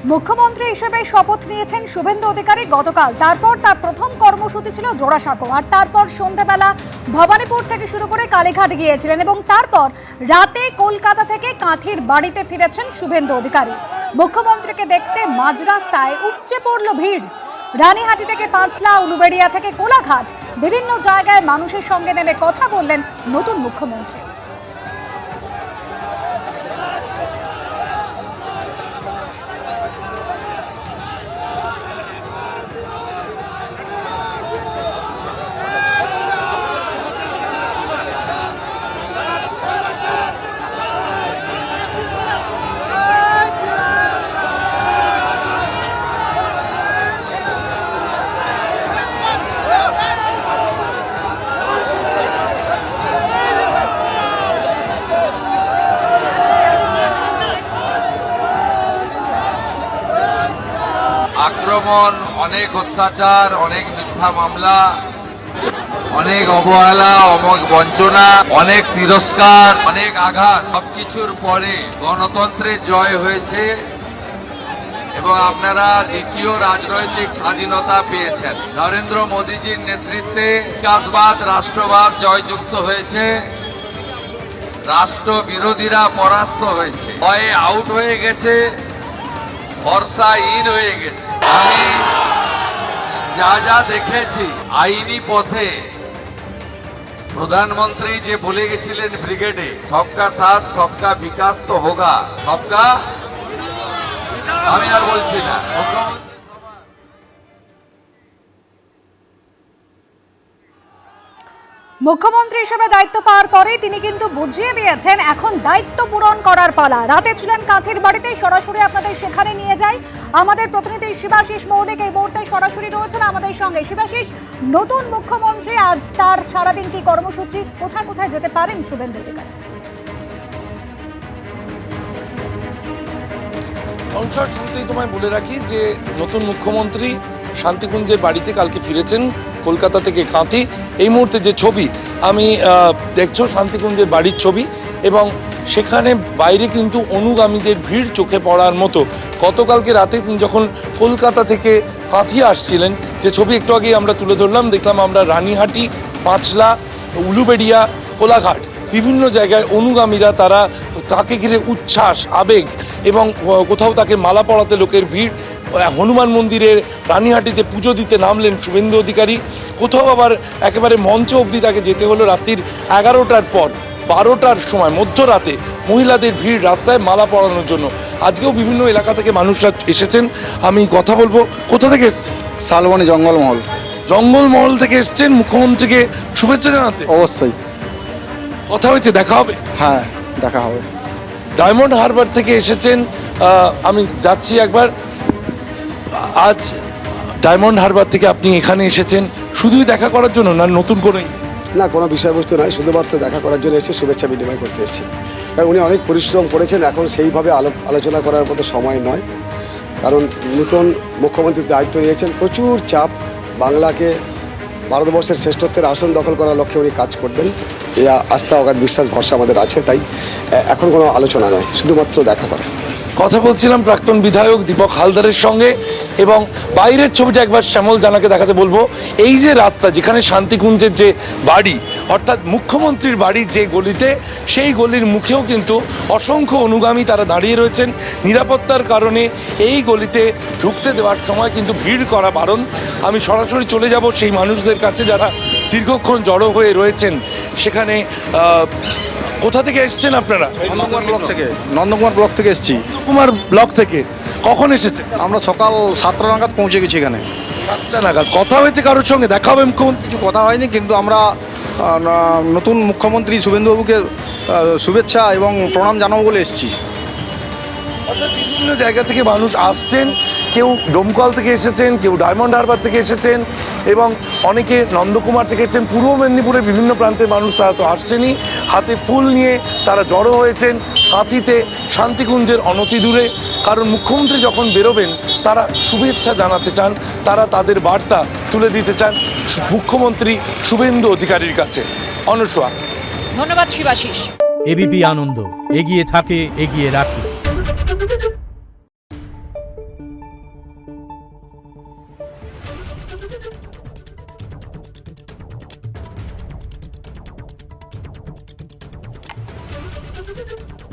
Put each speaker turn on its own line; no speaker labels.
মুখ্যমন্ত্রী হিসেবে শপথ নিয়েছেন শুভেন্দু অধিকারী গতকাল। তারপর তার প্রথম কর্মসূচি ছিল জোড়াসাঁকো, আর তারপর সন্ধ্যাবেলা ভবানীপুর থেকে শুরু করে কালীঘাট গিয়েছিলেন এবং তারপর রাতে কলকাতা থেকে কাঁথির বাড়িতে ফিরেছেন শুভেন্দু অধিকারী। মুখ্যমন্ত্রীকে দেখতে মাঝ রাস্তায় উপচে পড়ল ভিড়। রানীহাটি থেকে পাঁচলা, উলুবেড়িয়া থেকে কোলাঘাট, বিভিন্ন জায়গায় মানুষের সঙ্গে নেমে কথা বললেন নতুন মুখ্যমন্ত্রী।
আক্রমণ, অনেক অত্যাচার, অনেক মিথ্যা মামলা, অনেক অবহেলা, অনেক বঞ্চনা, অনেক তিরস্কার, অনেক আঘাত, সবকিছুর পরে গণতন্ত্রের জয় হয়েছে এবং আপনারা দ্বিতীয় রাজনৈতিক স্বাধীনতা পেয়েছেন। নরেন্দ্র মোদীজির নেতৃত্বে বিকাশবাদ, রাষ্ট্রবাদ জয়যুক্ত হয়েছে। রাষ্ট্র বিরোধীরা পরাস্ত হয়েছে, ভয়ে আউট হয়ে গেছে, ভরসা ইন হয়ে গেছে। আমি যা যা দেখেছি আইনি পথে, প্রধানমন্ত্রী যে বলে গেছিলেন ব্রিগেডে, সবকা সাথ সবকা বিকাশ তো হোগা, সবকা, আমি আর বলছি না।
মুখ্যমন্ত্রী হিসেবে দায়িত্ব পাওয়ার পরে তিনি কিন্তু বুঝিয়ে দিয়েছেন এখন দায়িত্ব পূরণ করার পালা। রাতে ছিলেন কাঁথির বাড়িতে, সরাসরি আপনাদের সেখানে নিয়ে যাই। আমাদের প্রতিনিধি শিবাশিস মৌলিক এই মুহূর্তে সরাসরি রয়েছেন আমাদের সঙ্গে। শিবাশিস, নতুন মুখ্যমন্ত্রী, আজ তার সারাদিন কি কর্মসূচি, কোথায় কোথায় যেতে পারেন শুভেন্দু অধিকারী?
সংসার শুরুতেই তোমায় বলে রাখি যে নতুন মুখ্যমন্ত্রী শান্তিকুঞ্জের বাড়িতে কালকে ফিরেছেন কলকাতা থেকে কাঁথি। এই মুহূর্তে যে ছবি আমি দেখছো শান্তিকুঞ্জের বাড়ির ছবি, এবং সেখানে বাইরে কিন্তু অনুগামীদের ভিড় চোখে পড়ার মতো। গতকালকে রাতে তিনি যখন কলকাতা থেকে কাঁথি আসছিলেন, যে ছবি একটু আগেই আমরা তুলে ধরলাম, দেখলাম আমরা রানীহাটি, পাঁচলা, উলুবেড়িয়া, কোলাঘাট বিভিন্ন জায়গায় অনুগামীরা তারা তাকে ঘিরে উচ্ছ্বাস, আবেগ এবং কোথাও তাকে মালা পরাতে লোকের ভিড়। হনুমান মন্দিরের রানীহাটিতে পুজো দিতে নামলেন শুভেন্দু অধিকারী, কোথাও আবার একেবারে মঞ্চ অবধি তাকে যেতে হলো রাত্রির 11টার পর। 12টার সময় মধ্যরাতে মহিলাদের ভিড় রাস্তায় মালা পরানোর জন্য। আজকেও বিভিন্ন এলাকা থেকে মানুষরা এসেছেন। আমি কথা বলবো, কোথা থেকে এসছেন?
শালবনী জঙ্গলমহল।
জঙ্গলমহল থেকে এসছেন মুখ্যমন্ত্রীকে শুভেচ্ছা জানাতে?
অবশ্যই।
কথা হয়েছে, দেখা হবে?
হ্যাঁ, দেখা হবে।
ডায়মন্ড হারবার থেকে এসেছেন, আমি যাচ্ছি একবার। আজ ডায়মন্ড হারবার থেকে আপনি এখানে এসেছেন শুধুই দেখা করার জন্য, না নতুন করেই?
না, কোনো বিষয়বস্তু নয়, শুধুমাত্র দেখা করার জন্য এসেছি, শুভেচ্ছা বিনিময় করতে এসেছি। কারণ উনি অনেক পরিশ্রম করেছেন, এখন সেইভাবে আলোচনা করার মতো সময় নয়। কারণ নতুন মুখ্যমন্ত্রীর দায়িত্ব নিয়েছেন, প্রচুর চাপ, বাংলাকে ভারতবর্ষের শ্রেষ্ঠত্বের আসন দখল করার লক্ষ্যে উনি কাজ করবেন, এই আস্থা, অগাধ বিশ্বাস, ভরসা আমাদের আছে। তাই এখন কোনো আলোচনা নয়, শুধুমাত্র দেখা করা।
কথা বলছিলাম প্রাক্তন বিধায়ক দীপক হালদারের সঙ্গে, এবং বাইরের ছবিটা একবার শ্যামল জানাকে দেখাতে বলবো। এই যে রাস্তা, যেখানে শান্তিকুঞ্জের যে বাড়ি, অর্থাৎ মুখ্যমন্ত্রীর বাড়ি যে গলিতে, সেই গলির মুখেও কিন্তু অসংখ্য অনুগামী তারা দাঁড়িয়ে রয়েছেন। নিরাপত্তার কারণে এই গলিতে ঢুকতে দেওয়ার সময় কিন্তু ভিড় করা বারণ। আমি সরাসরি চলে যাব সেই মানুষদের কাছে যারা দীর্ঘক্ষণ জড়ো হয়ে রয়েছেন সেখানে। কোথা থেকে এসেছেন আপনারা?
নন্দকুমার ব্লক থেকে। নন্দকুমার ব্লক থেকে এসেছি।
নন্দকুমার ব্লক থেকে কখন এসেছেন?
আমরা সকাল 7টা নাগাদ পৌঁছে গেছি এখানে।
7টা নাগাদ। কথা হয়েছে কারোর সঙ্গে? দেখা হবে মুখ্যমন্ত্রী?
কিছু কথা হয়নি, কিন্তু আমরা নতুন মুখ্যমন্ত্রী শুভেন্দুবাবুকে শুভেচ্ছা এবং প্রণাম জানাবো বলে এসেছি।
বিভিন্ন জায়গা থেকে মানুষ আসছেন, কেউ ডোমকল থেকে এসেছেন, কেউ ডায়মন্ড হারবার থেকে এসেছেন, এবং অনেকে নন্দকুমার থেকে এসেছেন। পূর্ব মেদিনীপুরের বিভিন্ন প্রান্তের মানুষ তারা তো আসছেনই, হাতে ফুল নিয়ে তারা জড়ো হয়েছেন কাঁথিতে শান্তিকুঞ্জের অনতি দূরে। কারণ মুখ্যমন্ত্রী যখন বেরোবেন তারা শুভেচ্ছা জানাতে চান, তারা তাদের বার্তা তুলে দিতে চান মুখ্যমন্ত্রী শুভেন্দু অধিকারীর কাছে। অনুসয়া,
ধন্যবাদ শিবাশিস।
এবিপি আনন্দ, এগিয়ে থাকে, এগিয়ে রাখে। Thank you.